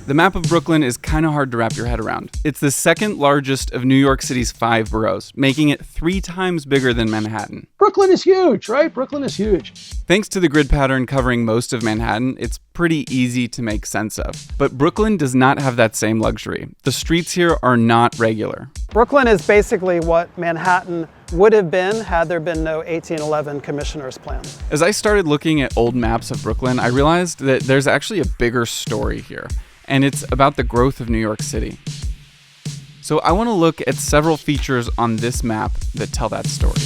The map of Brooklyn is kind of hard to wrap your head around. It's the second largest of New York City's 5 boroughs, making it 3 times bigger than Manhattan. Brooklyn is huge, right? Brooklyn is huge. Thanks to the grid pattern covering most of Manhattan, it's pretty easy to make sense of. But Brooklyn does not have that same luxury. The streets here are not regular. Brooklyn is basically what Manhattan would have been had there been no 1811 Commissioner's Plan. As I started looking at old maps of Brooklyn, I realized that there's actually a bigger story here, and it's about the growth of New York City. So I want to look at several features on this map that tell that story.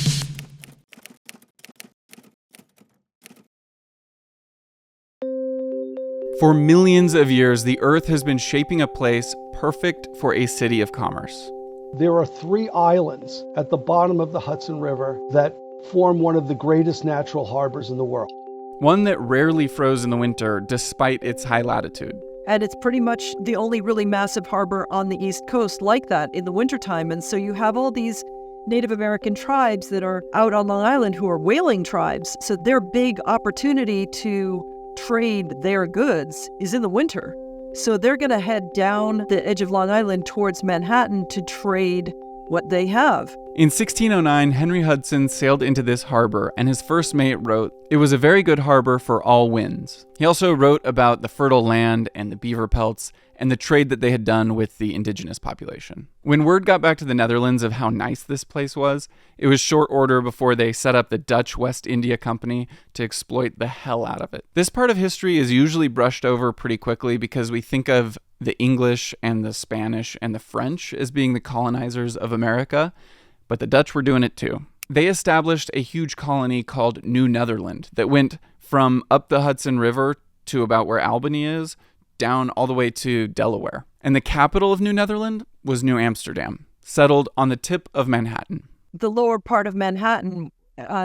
For millions of years, the Earth has been shaping a place perfect for a city of commerce. There are 3 islands at the bottom of the Hudson River that form one of the greatest natural harbors in the world. One that rarely froze in the winter despite its high latitude. And it's pretty much the only really massive harbor on the East Coast like that in the wintertime. And so you have all these Native American tribes that are out on Long Island who are whaling tribes. So their big opportunity to trade their goods is in the winter. So they're going to head down the edge of Long Island towards Manhattan to trade what they have. In 1609, Henry Hudson sailed into this harbor, and his first mate wrote, "It was a very good harbor for all winds." He also wrote about the fertile land and the beaver pelts and the trade that they had done with the indigenous population. When word got back to the Netherlands of how nice this place was, it was short order before they set up the Dutch West India Company to exploit the hell out of it. This part of history is usually brushed over pretty quickly because we think of the English and the Spanish and the French as being the colonizers of America, but the Dutch were doing it too. They established a huge colony called New Netherland that went from up the Hudson River to about where Albany is, down all the way to Delaware. And the capital of New Netherland was New Amsterdam, settled on the tip of Manhattan. The lower part of Manhattan,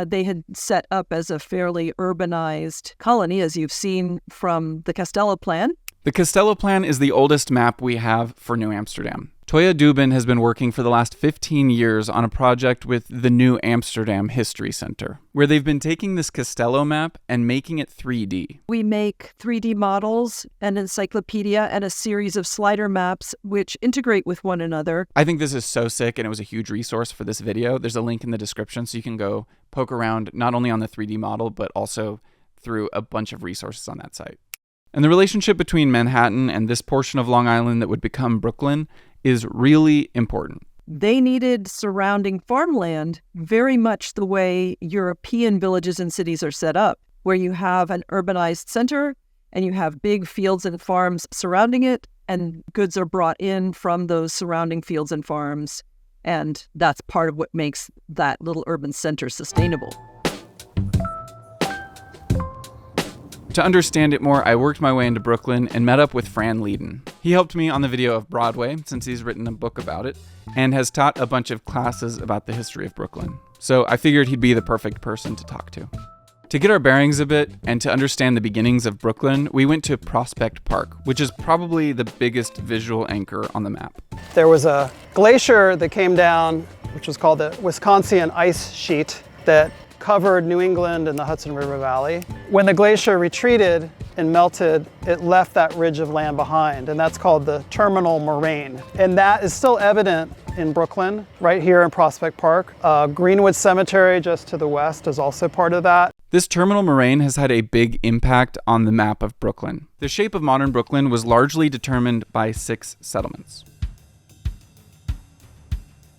they had set up as a fairly urbanized colony, as you've seen from the Castello Plan. The Castello Plan is the oldest map we have for New Amsterdam. Toya Dubin has been working for the last 15 years on a project with the New Amsterdam History Center, where they've been taking this Castello map and making it 3D. We make 3D models, an encyclopedia, and a series of slider maps which integrate with one another. I think this is so sick, and it was a huge resource for this video. There's a link in the description so you can go poke around not only on the 3D model, but also through a bunch of resources on that site. And the relationship between Manhattan and this portion of Long Island that would become Brooklyn is really important. They needed surrounding farmland very much the way European villages and cities are set up, where you have an urbanized center and you have big fields and farms surrounding it, and goods are brought in from those surrounding fields and farms. And that's part of what makes that little urban center sustainable. To understand it more, I worked my way into Brooklyn and met up with Fran. He helped me on the video of Broadway, since he's written a book about it, and has taught a bunch of classes about the history of Brooklyn. So I figured he'd be the perfect person to talk to. To get our bearings a bit, and to understand the beginnings of Brooklyn, we went to Prospect Park, which is probably the biggest visual anchor on the map. There was a glacier that came down, which was called the Wisconsin Ice Sheet, that covered New England and the Hudson River Valley. When the glacier retreated and melted, it left that ridge of land behind, and that's called the terminal moraine. And that is still evident in Brooklyn, right here in Prospect Park. Greenwood Cemetery just to the west is also part of that. This terminal moraine has had a big impact on the map of Brooklyn. The shape of modern Brooklyn was largely determined by 6 settlements.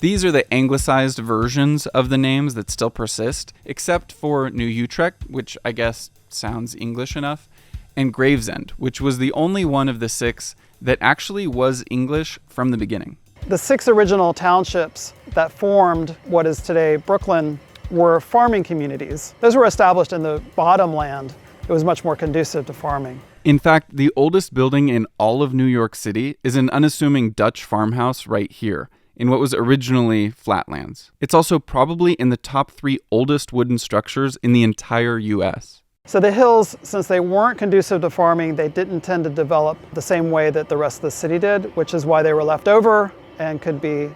These are the anglicized versions of the names that still persist, except for New Utrecht, which I guess sounds English enough, and Gravesend, which was the only one of the 6 that actually was English from the beginning. The 6 original townships that formed what is today Brooklyn were farming communities. Those were established in the bottomland. It was much more conducive to farming. In fact, the oldest building in all of New York City is an unassuming Dutch farmhouse right here, in what was originally flatlands. It's also probably in the top 3 oldest wooden structures in the entire US. So the hills, since they weren't conducive to farming, they didn't tend to develop the same way that the rest of the city did, which is why they were left over and could be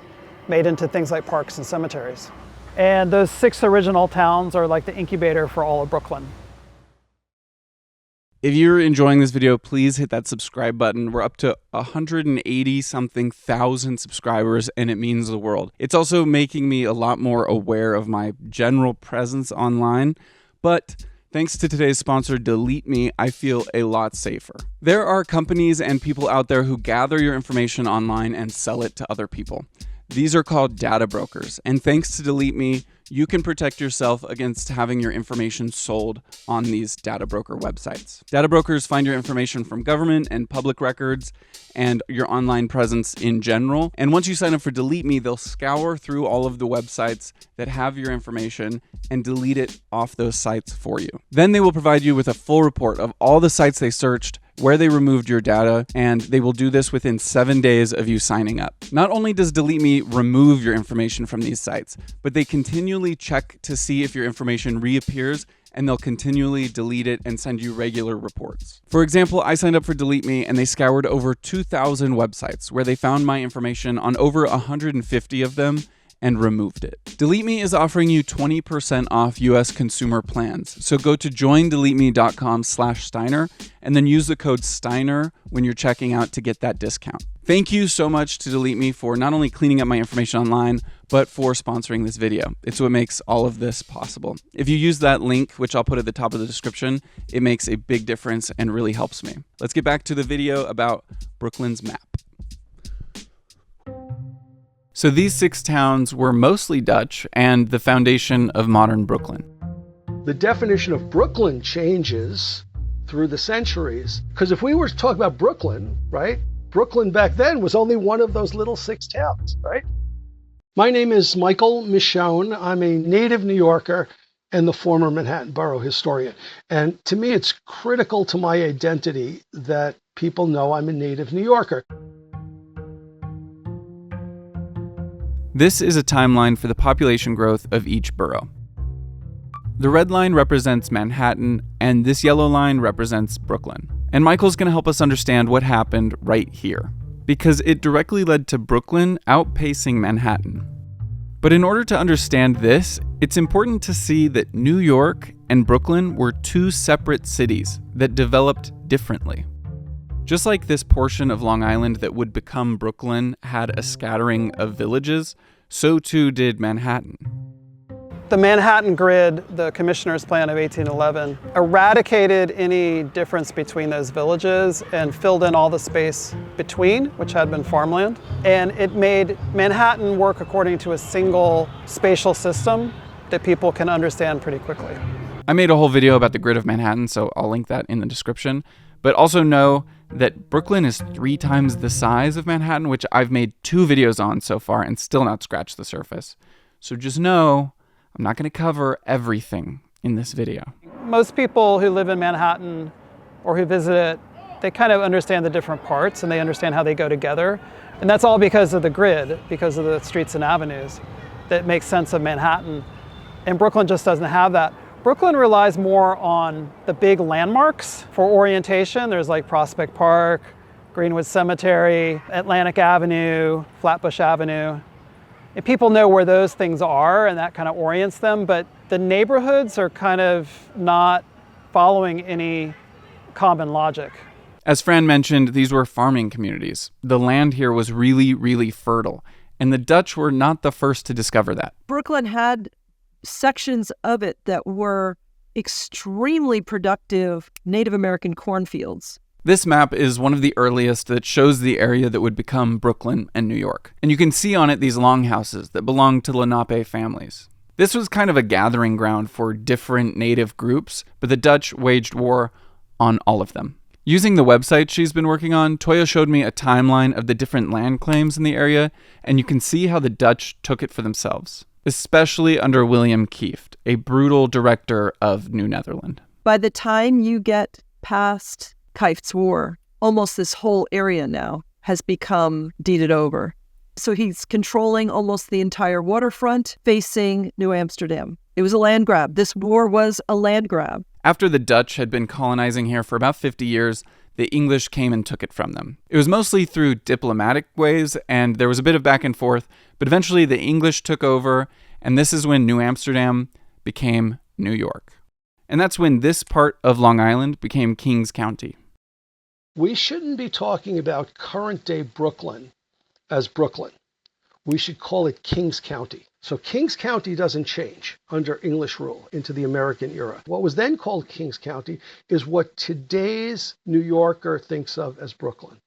made into things like parks and cemeteries. And those 6 original towns are like the incubator for all of Brooklyn. If you're enjoying this video, please hit that subscribe button. We're up to 180 something thousand subscribers, and it means the world. It's also making me a lot more aware of my general presence online, but thanks to today's sponsor, Delete Me, I feel a lot safer. There are companies and people out there who gather your information online and sell it to other people. These are called data brokers, and thanks to Delete Me, you can protect yourself against having your information sold on these data broker websites. Data brokers find your information from government and public records and your online presence in general. And once you sign up for Delete Me, they'll scour through all of the websites that have your information and delete it off those sites for you. Then they will provide you with a full report of all the sites they searched, where they removed your data, and they will do this within 7 days of you signing up. Not only does Delete Me remove your information from these sites, but they continually check to see if your information reappears, and they'll continually delete it and send you regular reports. For example, I signed up for Delete Me and they scoured over 2,000 websites where they found my information on over 150 of them and removed it. Delete Me is offering you 20% off US consumer plans. So go to joindeleteme.com/Steiner and then use the code Steiner when you're checking out to get that discount. Thank you so much to Delete Me for not only cleaning up my information online, but for sponsoring this video. It's what makes all of this possible. If you use that link, which I'll put at the top of the description, it makes a big difference and really helps me. Let's get back to the video about Brooklyn's map. So these 6 towns were mostly Dutch and the foundation of modern Brooklyn. The definition of Brooklyn changes through the centuries. Because if we were to talk about Brooklyn, right? Brooklyn back then was only one of those little 6 towns, right? My name is Michael Michonne. I'm a native New Yorker and the former Manhattan Borough historian. And to me, it's critical to my identity that people know I'm a native New Yorker. This is a timeline for the population growth of each borough. The red line represents Manhattan, and this yellow line represents Brooklyn. And Michael's going to help us understand what happened right here, because it directly led to Brooklyn outpacing Manhattan. But in order to understand this, it's important to see that New York and Brooklyn were 2 separate cities that developed differently. Just like this portion of Long Island that would become Brooklyn had a scattering of villages, so too did Manhattan. The Manhattan Grid, the Commissioner's Plan of 1811, eradicated any difference between those villages and filled in all the space between, which had been farmland. And it made Manhattan work according to a single spatial system that people can understand pretty quickly. I made a whole video about the grid of Manhattan, so I'll link that in the description. But also know that Brooklyn is 3 times the size of Manhattan, which I've made 2 videos on so far and still not scratched the surface. So just know I'm not going to cover everything in this video. Most people who live in Manhattan or who visit it, they kind of understand the different parts and they understand how they go together. And that's all because of the grid, because of the streets and avenues that make sense of Manhattan. And Brooklyn just doesn't have that. Brooklyn relies more on the big landmarks for orientation. There's like Prospect Park, Greenwood Cemetery, Atlantic Avenue, Flatbush Avenue. And people know where those things are and that kind of orients them, but the neighborhoods are kind of not following any common logic. As Fran mentioned, these were farming communities. The land here was really, really fertile, and the Dutch were not the first to discover that. Brooklyn had sections of it that were extremely productive Native American cornfields. This map is one of the earliest that shows the area that would become Brooklyn and New York. And you can see on it these longhouses that belonged to Lenape families. This was kind of a gathering ground for different native groups, but the Dutch waged war on all of them. Using the website she's been working on, Toya showed me a timeline of the different land claims in the area, and you can see how the Dutch took it for themselves, especially under William Kieft, a brutal director of New Netherland. By the time you get past Kieft's War, almost this whole area now has become deeded over. So he's controlling almost the entire waterfront facing New Amsterdam. It was a land grab. This war was a land grab. After the Dutch had been colonizing here for about 50 years, the English came and took it from them. It was mostly through diplomatic ways, and there was a bit of back and forth, but eventually the English took over, and this is when New Amsterdam became New York. And that's when this part of Long Island became Kings County. We shouldn't be talking about current day Brooklyn as Brooklyn. We should call it Kings County. So Kings County doesn't change under English rule into the American era. What was then called Kings County is what today's New Yorker thinks of as Brooklyn.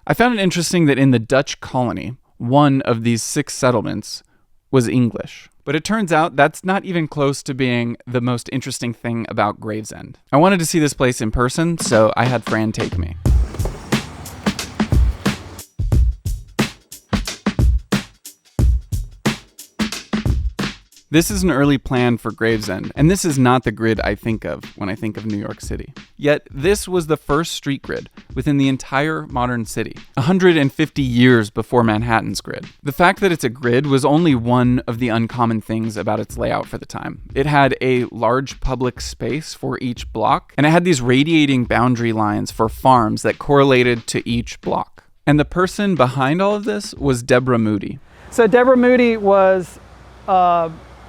I found it interesting that in the Dutch colony, one of these 6 settlements was English. But it turns out that's not even close to being the most interesting thing about Gravesend. I wanted to see this place in person, so I had Fran take me. This is an early plan for Gravesend, and this is not the grid I think of when I think of New York City. Yet, this was the first street grid within the entire modern city, 150 years before Manhattan's grid. The fact that it's a grid was only one of the uncommon things about its layout for the time. It had a large public space for each block, and it had these radiating boundary lines for farms that correlated to each block. And the person behind all of this was Deborah Moody. So Deborah Moody was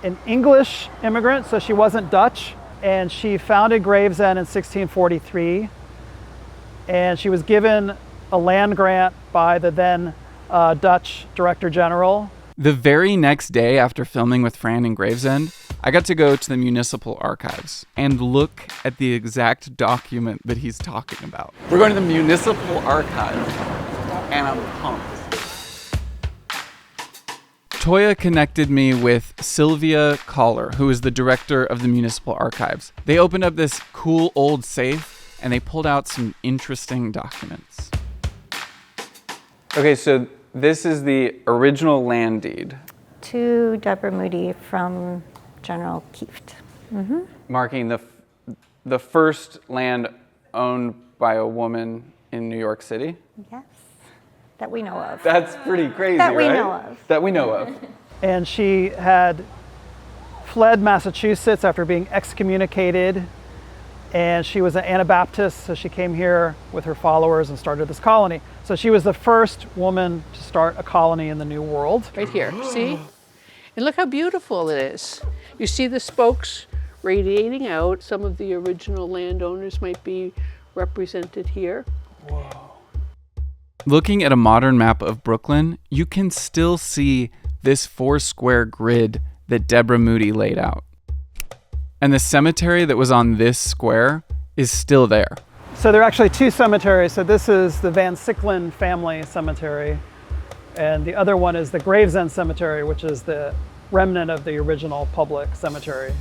an English immigrant, so she wasn't Dutch, and she founded Gravesend in 1643, and she was given a land grant by the then Dutch Director General. The very next day after filming with Fran in Gravesend, I got to go to the municipal archives and look at the exact document that he's talking about. We're going to the municipal archives, and I'm pumped. Toya connected me with Sylvia Collar, who is the director of the Municipal Archives. They opened up this cool old safe, and they pulled out some interesting documents. Okay, so this is the original land deed. To Deborah Moody from General Kieft. Mm-hmm. Marking the first land owned by a woman in New York City. Yes, that we know of. That's pretty crazy, that we right? know of. That we know of. And she had fled Massachusetts after being excommunicated, and she was an Anabaptist, so she came here with her followers and started this colony. So she was the first woman to start a colony in the New World. Right here, see? And look how beautiful it is. You see the spokes radiating out. Some of the original landowners might be represented here. Whoa. Looking at a modern map of Brooklyn, you can still see this 4-square grid that Deborah Moody laid out. And the cemetery that was on this square is still there. So there are actually 2 cemeteries. So this is the Van Sicklen family cemetery, and the other one is the Gravesend Cemetery, which is the remnant of the original public cemetery.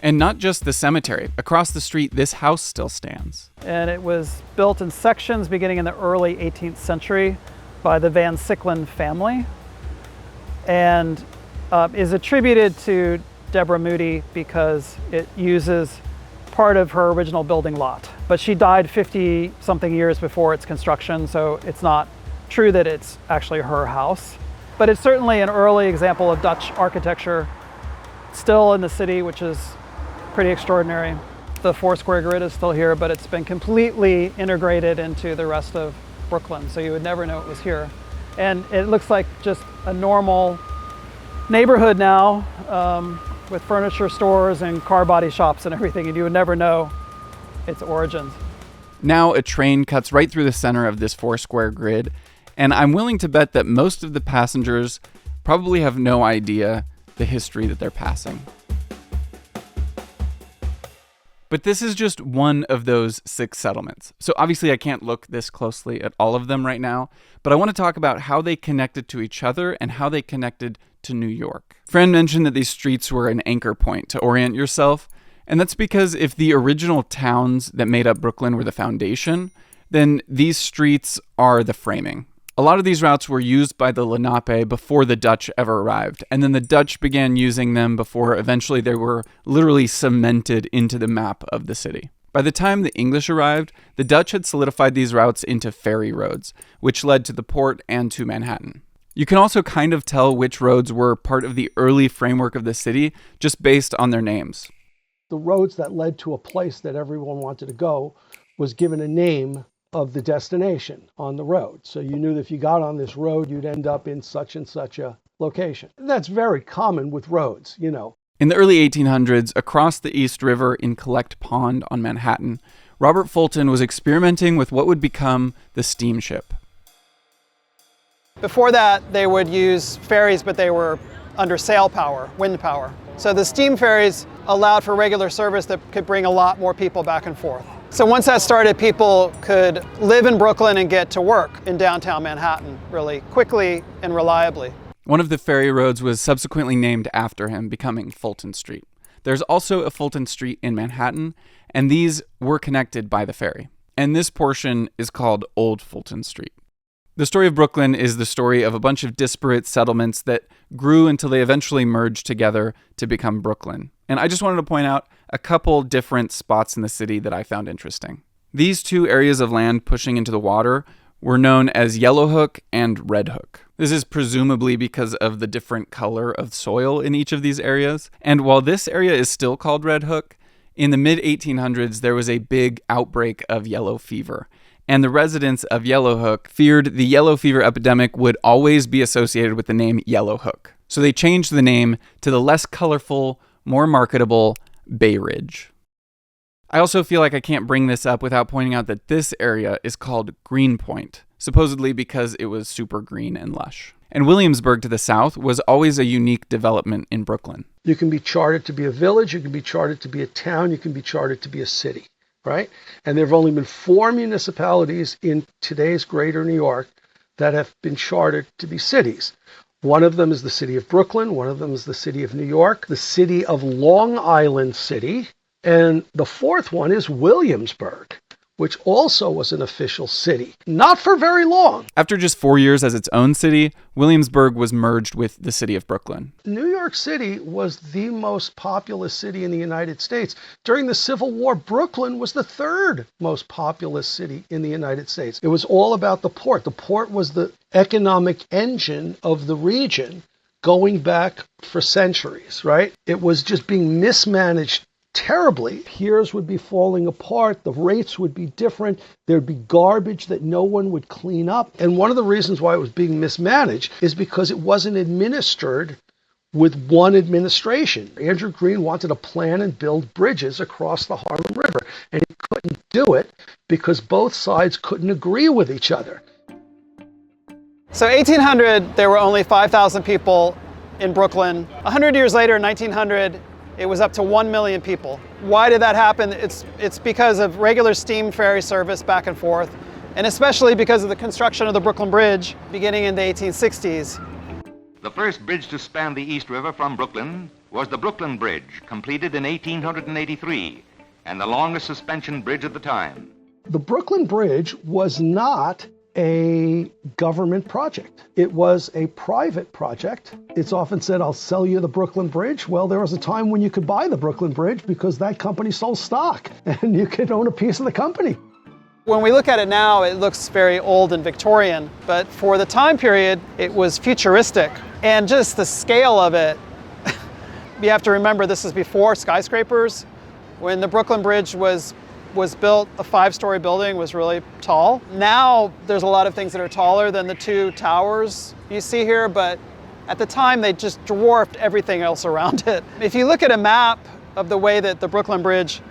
And not just the cemetery. Across the street, this house still stands. And it was built in sections beginning in the early 18th century by the Van Sicklen family, and is attributed to Deborah Moody because it uses part of her original building lot. But she died 50-something years before its construction, so it's not true that it's actually her house. But it's certainly an early example of Dutch architecture still in the city, which is pretty extraordinary. The 4-square grid is still here, but it's been completely integrated into the rest of Brooklyn, so you would never know it was here. And it looks like just a normal neighborhood now, with furniture stores and car body shops and everything, and you would never know its origins. Now a train cuts right through the center of this 4-square grid, and I'm willing to bet that most of the passengers probably have no idea the history that they're passing. But this is just one of those 6 settlements. So obviously I can't look this closely at all of them right now, but I want to talk about how they connected to each other and how they connected to New York. Fran mentioned that these streets were an anchor point to orient yourself, and that's because if the original towns that made up Brooklyn were the foundation, then these streets are the framing. A lot of these routes were used by the Lenape before the Dutch ever arrived, and then the Dutch began using them before eventually they were literally cemented into the map of the city. By the time the English arrived, the Dutch had solidified these routes into ferry roads, which led to the port and to Manhattan. You can also kind of tell which roads were part of the early framework of the city just based on their names. The roads that led to a place that everyone wanted to go was given a name of the destination on the road. So you knew that if you got on this road, you'd end up in such and such a location. That's very common with roads, you know. In the early 1800s, across the East River in Collect Pond on Manhattan, Robert Fulton was experimenting with what would become the steamship. Before that, they would use ferries, but they were under sail power, wind power. So the steam ferries allowed for regular service that could bring a lot more people back and forth. So once that started, people could live in Brooklyn and get to work in downtown Manhattan really quickly and reliably. One of the ferry roads was subsequently named after him, becoming Fulton Street. There's also a Fulton Street in Manhattan, and these were connected by the ferry. And this portion is called Old Fulton Street. The story of Brooklyn is the story of a bunch of disparate settlements that grew until they eventually merged together to become Brooklyn. And I just wanted to point out a couple different spots in the city that I found interesting. These two areas of land pushing into the water were known as Yellow Hook and Red Hook. This is presumably because of the different color of soil in each of these areas. And while this area is still called Red Hook, in the mid-1800s there was a big outbreak of yellow fever. And the residents of Yellow Hook feared the yellow fever epidemic would always be associated with the name Yellow Hook. So they changed the name to the less colorful, more marketable Bay Ridge. I also feel like I can't bring this up without pointing out that this area is called Greenpoint, supposedly because it was super green and lush. And Williamsburg to the south was always a unique development in Brooklyn. You can be chartered to be a village, you can be chartered to be a town, you can be chartered to be a city. Right? And there have only been 4 municipalities in today's greater New York that have been chartered to be cities. One of them is the city of Brooklyn. One of them is the city of New York, the city of Long Island City. And the fourth one is Williamsburg, which also was an official city. Not for very long. After just 4 years as its own city, Williamsburg was merged with the city of Brooklyn. New York City was the most populous city in the United States. During the Civil War, Brooklyn was the 3rd most populous city in the United States. It was all about the port. The port was the economic engine of the region going back for centuries, right? It was just being mismanaged terribly. Piers would be falling apart. The rates would be different. There'd be garbage that no one would clean up. And one of the reasons why it was being mismanaged is because it wasn't administered with one administration. Andrew Green wanted to plan and build bridges across the Harlem River, and he couldn't do it because both sides couldn't agree with each other. So 1800, there were only 5,000 people in Brooklyn. 100 years later, in 1900, it was up to 1 million people. Why did that happen? It's because of regular steam ferry service back and forth, and especially because of the construction of the Brooklyn Bridge beginning in the 1860s. The first bridge to span the East River from Brooklyn was the Brooklyn Bridge, completed in 1883, and the longest suspension bridge at the time. The Brooklyn Bridge was not a government project. It was a private project. It's often said, I'll sell you the Brooklyn Bridge. Well, there was a time when you could buy the Brooklyn Bridge because that company sold stock and you could own a piece of the company. When we look at it now, it looks very old and Victorian, but for the time period, it was futuristic. And just the scale of it, you have to remember this is before skyscrapers. When the Brooklyn Bridge was built, a 5-story building was really tall. Now there's a lot of things that are taller than the 2 towers you see here, but at the time they just dwarfed everything else around it. If you look at a map of the way that the Brooklyn Bridge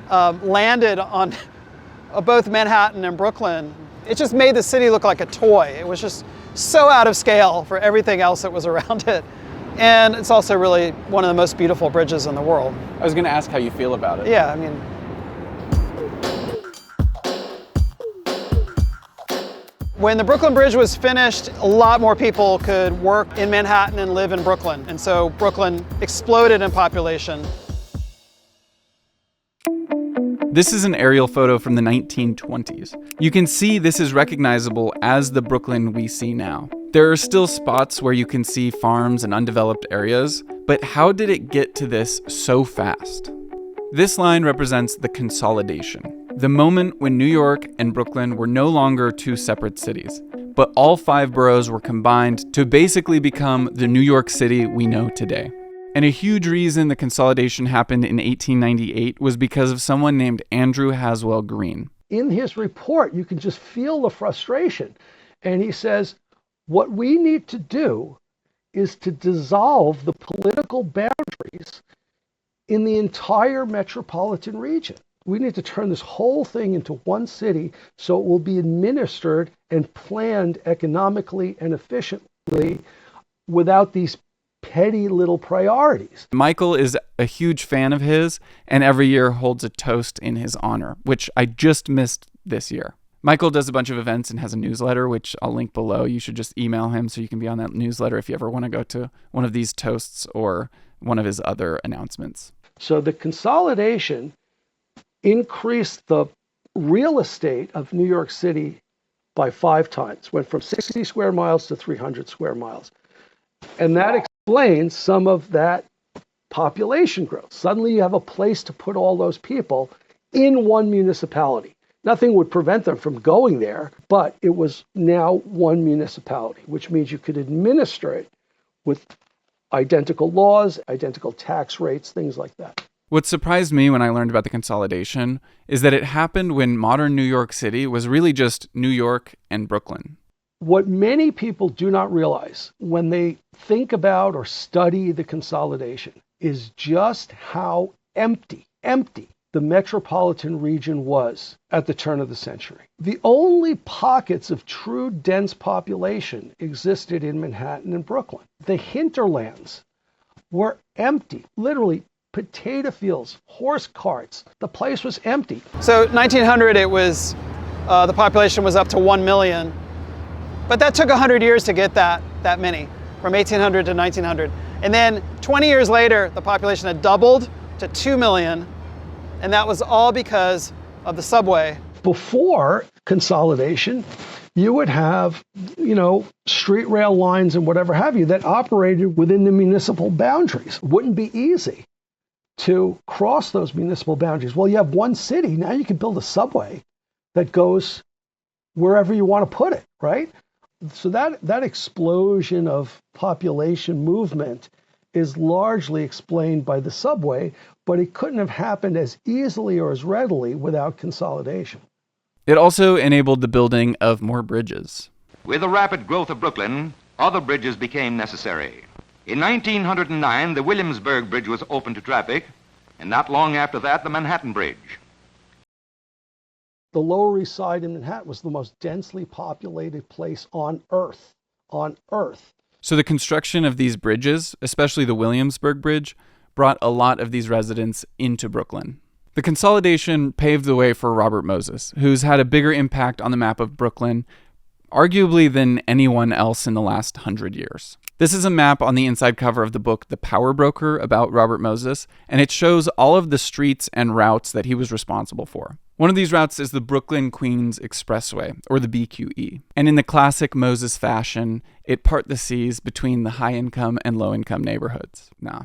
landed on both Manhattan and Brooklyn, it just made the city look like a toy. It was just so out of scale for everything else that was around it. And it's also really one of the most beautiful bridges in the world. I was going to ask how you feel about it. Yeah, I mean, when the Brooklyn Bridge was finished, a lot more people could work in Manhattan and live in Brooklyn. And so Brooklyn exploded in population. This is an aerial photo from the 1920s. You can see this is recognizable as the Brooklyn we see now. There are still spots where you can see farms and undeveloped areas, but how did it get to this so fast? This line represents the consolidation, the moment when New York and Brooklyn were no longer 2 separate cities, but all 5 boroughs were combined to basically become the New York City we know today. And a huge reason the consolidation happened in 1898 was because of someone named Andrew Haswell Green. In his report, you can just feel the frustration. And he says, what we need to do is to dissolve the political boundaries in the entire metropolitan region. We need to turn this whole thing into one city so it will be administered and planned economically and efficiently without these petty little priorities. Michael is a huge fan of his and every year holds a toast in his honor, which I just missed this year. Michael does a bunch of events and has a newsletter, which I'll link below. You should just email him so you can be on that newsletter if you ever want to go to one of these toasts or one of his other announcements. So the consolidation increased the real estate of New York City by 5 times, went from 60 square miles to 300 square miles. And that explains some of that population growth. Suddenly you have a place to put all those people in one municipality. Nothing would prevent them from going there, but it was now one municipality, which means you could administer it with identical laws, identical tax rates, things like that. What surprised me when I learned about the consolidation is that it happened when modern New York City was really just New York and Brooklyn. What many people do not realize when they think about or study the consolidation is just how empty the metropolitan region was at the turn of the century. The only pockets of true dense population existed in Manhattan and Brooklyn. The hinterlands were empty, literally potato fields, horse carts. The place was empty. So 1900, it was, the population was up to 1 million. But that took 100 years to get that many, from 1800 to 1900. And then 20 years later, the population had doubled to 2 million. And that was all because of the subway. Before consolidation, you would have, street rail lines and whatever have you that operated within the municipal boundaries. It wouldn't be easy to cross those municipal boundaries. Well, you have one city, now you can build a subway that goes wherever you want to put it, right? So that explosion of population movement is largely explained by the subway, but it couldn't have happened as easily or as readily without consolidation. It also enabled the building of more bridges. With the rapid growth of Brooklyn, other bridges became necessary. In 1909, the Williamsburg Bridge was open to traffic, and not long after that, the Manhattan Bridge. The Lower East Side in Manhattan was the most densely populated place on Earth. So the construction of these bridges, especially the Williamsburg Bridge, brought a lot of these residents into Brooklyn. The consolidation paved the way for Robert Moses, who's had a bigger impact on the map of Brooklyn, arguably than anyone else in the last 100 years. This is a map on the inside cover of the book The Power Broker about Robert Moses, and it shows all of the streets and routes that he was responsible for. One of these routes is the Brooklyn-Queens Expressway, or the BQE. And in the classic Moses fashion, it part the seas between the high-income and low-income neighborhoods. Nah,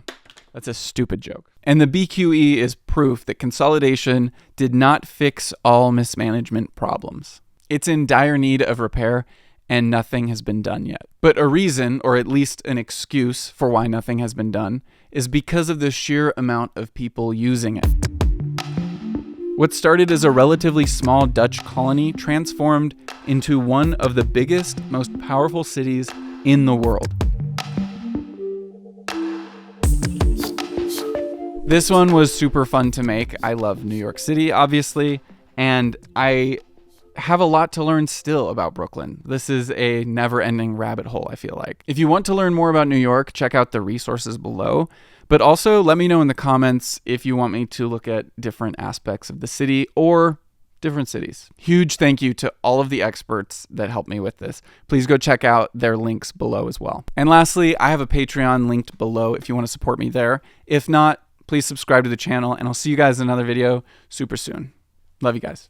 that's a stupid joke. And the BQE is proof that consolidation did not fix all mismanagement problems. It's in dire need of repair, and nothing has been done yet. But a reason, or at least an excuse for why nothing has been done, is because of the sheer amount of people using it. What started as a relatively small Dutch colony transformed into one of the biggest, most powerful cities in the world. This one was super fun to make. I love New York City, obviously, and I have a lot to learn still about Brooklyn. This is a never-ending rabbit hole, I feel like. If you want to learn more about New York, check out the resources below. But also let me know in the comments if you want me to look at different aspects of the city or different cities. Huge thank you to all of the experts that helped me with this. Please go check out their links below as well. And lastly, I have a Patreon linked below if you want to support me there. If not, please subscribe to the channel, and I'll see you guys in another video super soon. Love you guys.